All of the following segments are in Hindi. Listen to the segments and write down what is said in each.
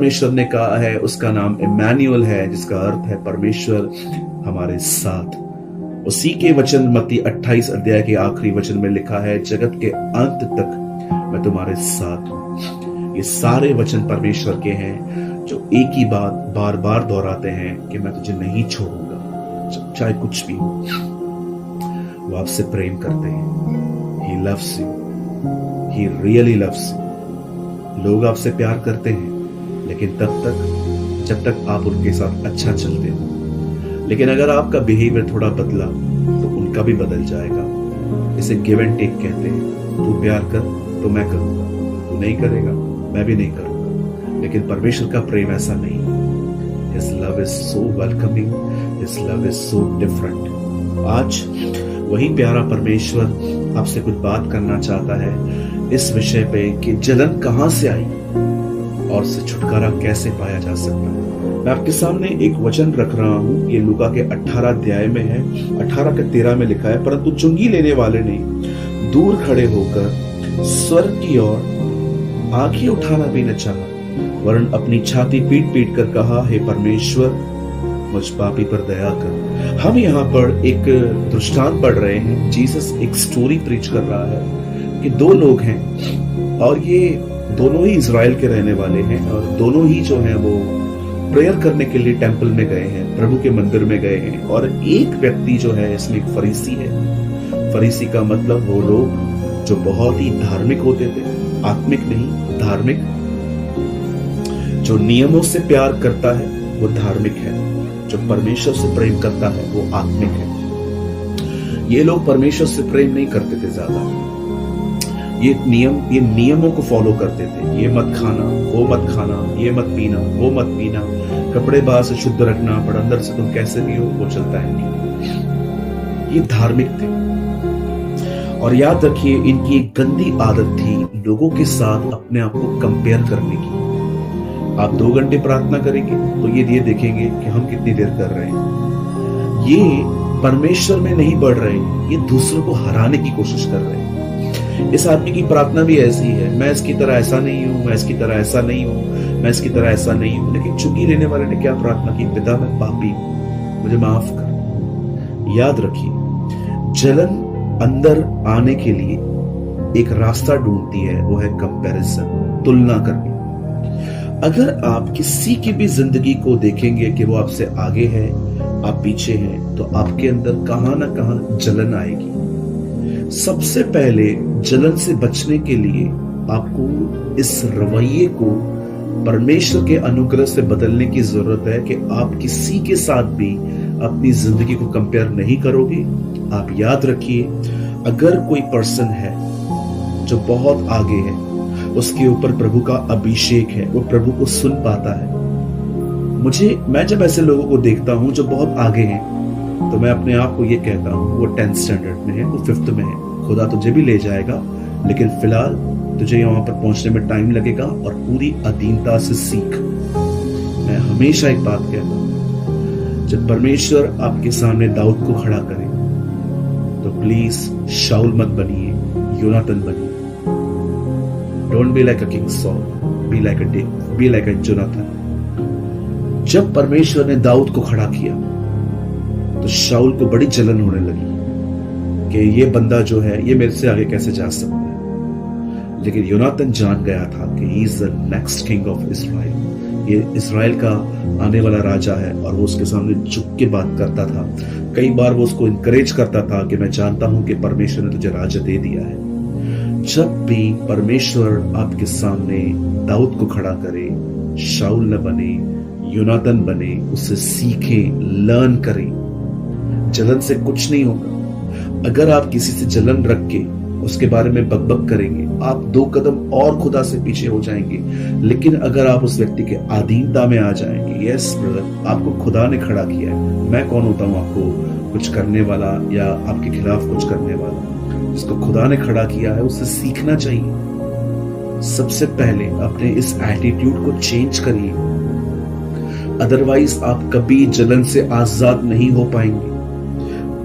परमेश्वर ने कहा है, उसका नाम इम्मानुएल है, जिसका अर्थ है परमेश्वर हमारे साथ। उसी के वचन मत्ती 28 अध्याय के आखिरी वचन में लिखा है, जगत के अंत तक मैं तुम्हारे साथ हूं। ये सारे वचन परमेश्वर के हैं जो एक ही बात बार बार दोहराते हैं कि मैं तुझे नहीं छोड़ूंगा, चाहे कुछ भी हो। वो आपसे प्रेम करते हैं। He loves you. He really loves you. लोग आपसे प्यार करते हैं लेकिन तब तक जब तक आप उनके साथ अच्छा चलते हो। लेकिन अगर आपका बिहेवियर थोड़ा बदला तो उनका भी बदल जाएगा। इसे गिव एंड टेक कहते हैं। तू प्यार कर तो मैं करूंगा, तू नहीं करेगा मैं भी नहीं करूंगा। लेकिन परमेश्वर का प्रेम ऐसा नहीं है। His love is so welcoming. His love is so different. आज वही प्यारा परमेश्वर आपसे कुछ बात करना चाहता है इस विषय पे कि जलन कहां से आई और उससे छुटकारा कैसे पाया जा सकता है। मैं आपके सामने एक वचन रख रहा हूं। ये लूका के 18 अध्याय में है। 18 के 13 में लिखा है, परंतु चुंगी लेने वाले ने दूर खड़े होकर स्वर्ग की ओर आंखें उठाना भी न चाहा, वरन अपनी छाती पीट पीट कर कहा, हे परमेश्वर मुझ पापी पर दया कर। हम यहाँ पर एक दृष्टांत पढ़ रहे हैं। जीसस एक स्टोरी प्रीच कर रहा है कि दो लोग हैं और ये दोनों ही इजराइल के रहने वाले हैं और दोनों ही जो हैं वो प्रेयर करने के लिए टेंपल में गए हैं, प्रभु के मंदिर में गए हैं। और एक व्यक्ति जो है इसमें एक फरीसी है। फरीसी का मतलब वो लोग जो बहुत ही धार्मिक होते थे, आत्मिक नहीं धार्मिक। जो नियमों से प्यार करता है वो धार्मिक है, जो परमेश्वर से प्रेम करता है वो आत्मिक है। ये लोग परमेश्वर से प्रेम नहीं करते थे ज्यादा। ये नियमों को फॉलो करते थे। ये मत खाना, वो मत खाना, ये मत पीना, वो मत पीना, कपड़े बाहर से शुद्ध रखना, पर अंदर से तुम कैसे भी हो वो चलता है नहीं। ये धार्मिक थे। और याद रखिए, इनकी एक गंदी आदत थी लोगों के साथ अपने आप को कंपेयर करने की। आप 2 घंटे प्रार्थना करेंगे तो ये देखेंगे कि हम कितनी देर कर रहे हैं। ये परमेश्वर में नहीं बढ़ रहे हैं, ये दूसरों को हराने की कोशिश कर रहे हैं। इस आदमी की प्रार्थना भी ऐसी है, मैं इसकी तरह ऐसा नहीं हूं, मैं इसकी तरह ऐसा नहीं हूं, मैं इसकी तरह ऐसा नहीं हूं। लेकिन चुंगी लेने वाले ने क्या प्रार्थना की? पिता मैं पापी हूं, मुझे माफ कर। याद रखिए, जलन अंदर आने के लिए एक रास्ता ढूंढती है, वो है कंपैरिजन, तुलना करनी। अगर आप किसी की भी जिंदगी को देखेंगे कि वो आपसे आगे है, आप पीछे हैं, तो आपके अंदर कहां ना कहां जलन आएगी। सबसे पहले जलन से बचने के लिए आपको इस रवैये को परमेश्वर के अनुग्रह से बदलने की जरूरत है कि आप किसी के साथ भी अपनी जिंदगी को कंपेयर नहीं करोगे। आप याद रखिए, अगर कोई पर्सन है जो बहुत आगे है, उसके ऊपर प्रभु का अभिषेक है, वो प्रभु को सुन पाता है। मैं जब ऐसे लोगों को देखता हूं जो बहुत आगे हैं, तो मैं अपने आप को ये कहता हूं वो 10th स्टैंडर्ड में है, वो 5th में है। खुदा तुझे भी ले जाएगा, लेकिन फिलहाल तुझे वहां पर पहुंचने में टाइम लगेगा और पूरी अधीनता से सीख। मैं हमेशा एक बात कहता हूं, जब परमेश्वर आपके सामने दाऊद को खड़ा करे तो प्लीज शाऊल मत बनिए, योनातन बनिए। Don't be like a king sol, be like a Jonathan. जब परमेश्वर ने दाऊद को खड़ा किया तो शाऊल को बड़ी जलन होने लगी कि ये बंदा जो है ये मेरे से आगे कैसे जा सकता है। लेकिन योनातन जान गया था कि he is the next king of Israel, ये इजराइल का आने वाला राजा है। और वो उसके सामने झुक के बात करता था। कई बार वो उसको इंकरेज करता था कि मैं जानता हूं कि परमेश्वर ने तुझे राज्य दे दिया है। जब भी परमेश्वर आपके सामने दाऊद को खड़ा करे, शाऊल न बने, योनातन बने, उससे सीखें, लर्न करें। जलन से कुछ नहीं होगा। अगर आप किसी से जलन रख के उसके बारे में बकबक करेंगे, आप 2 कदम और खुदा से पीछे हो जाएंगे। लेकिन अगर आप उस व्यक्ति के अधीनता में आ जाएंगे, यस ब्रदर, आपको खुदा ने खड़ा किया है, मैं कौन होता हूं आपको कुछ करने वाला या आपके खिलाफ कुछ करने वाला। जिसको खुदा ने खड़ा किया है उससे सीखना चाहिए। सबसे पहले अपने इस एटीट्यूड को चेंज करिए, अदरवाइज आप कभी जलन से आजाद नहीं हो पाएंगे।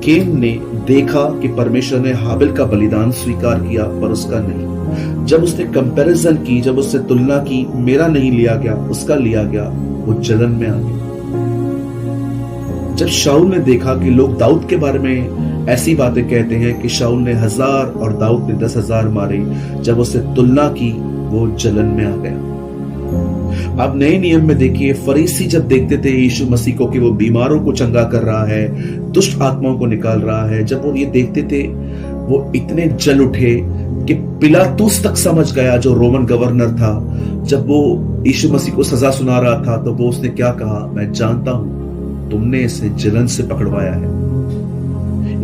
केन ने देखा कि परमेश्वर ने हाबिल का बलिदान स्वीकार किया, पर उसका नहीं। जब उसने कंपैरिजन की, जब उससे तुलना की, मेरा नहीं लिया गया, उसका लिया गया, वो जलन में आ गया। जब शाऊल ने देखा कि लोग दाऊद के बारे में ऐसी बातें कहते हैं कि शाऊल ने 1000 और दाऊद ने 10,000 मारे, जब उससे तुलना की, वो जलन में आ गया। आप नए नियम में देखिए, फरीसी जब देखते थे यीशु मसीह को कि वो बीमारों को चंगा कर रहा है, दुष्ट आत्माओं को निकाल रहा है, जब वो ये देखते थे, वो इतने जल उठे कि पिलातुस तक समझ गया, जो रोमन गवर्नर था, जब वो यीशु मसीह को सजा सुना रहा था, तो वो उसने क्या कहा, मैं जानता हूं तुमने इसे जलन से पकड़वाया है।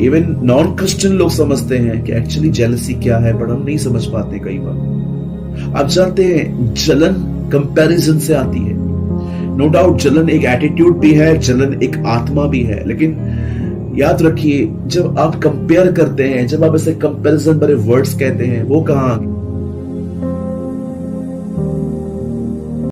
इवन नॉन क्रिश्चियन लोग समझते हैं कि एक्चुअली जेलसी क्या है, पर हम नहीं समझ पाते कई बार। आप जानते हैं जलन कंपैरिजन से आती है। नो डाउट जलन एक एटीट्यूड भी है, जलन एक आत्मा भी है, लेकिन याद रखिए जब आप कंपेयर करते हैं, जब आप ऐसे कंपैरिजन भरे वर्ड्स कहते हैं, वो कहां